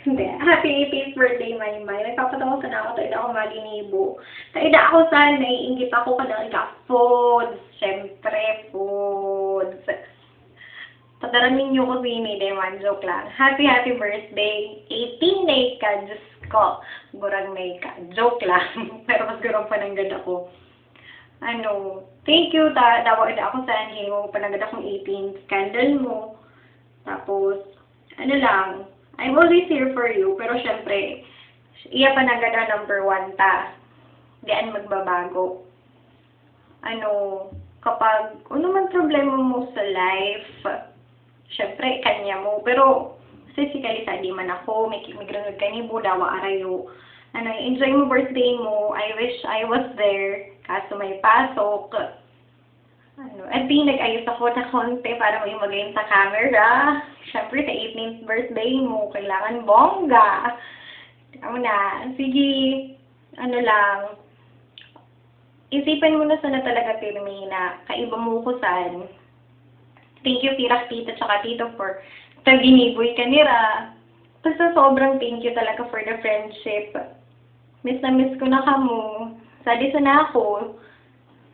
Hindi. Happy 18th birthday, Maymay. Nagpapatawa sa na ako, tayo ako malinibo. Tayo ako sa naiingit ako kadang foods. Siyempre, foods. Pataramin niyo ko sini, Dewan. Joke lang. Happy birthday. 18 na ka. Diyos ko. Gurang na ka. Joke lang. Pero mas gurang pananggad ako. Thank you. Dawa ako sa anhin. Pananggad akong 18th. Candle mo. Tapos, I'm always here for you, pero syempre, iya pa nagada number 1 ta. Diyan magbabago. Kapag, man problema mo sa life, syempre, kanya mo. Pero, physically, sa di man ako, may granod kanibo, dawa arayo. Enjoy mo birthday mo. I wish I was there. Kaso may pasok. At di nag-ayos ako na konti para may magayon sa camera. Siyempre, sa 18th birthday mo, kailangan bongga. Sige, isipan mo na sana talaga, Pirmi, na kaiba mo ko saan. Thank you, Tirak, Tita, tsaka Tito, for taginiboy ka nira. Basta sobrang thank you talaga for the friendship. Miss na miss ko na kamo. Sadi sana ako.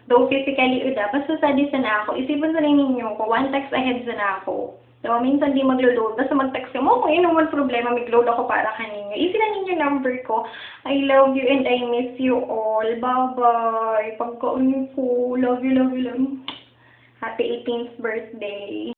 Though physically basta sadi sana ako. Isipan sa ninyo ko, 1 text ahead sana ako. Diba, minsan di mag-load. Basta mag-text ka mo, kung yun naman problema, mag-load ako para kaninyo. Easy na ninyo number ko. I love you and I miss you all. Bye-bye. Pagkaon ko. Love you, love you, love you. Happy 18th birthday.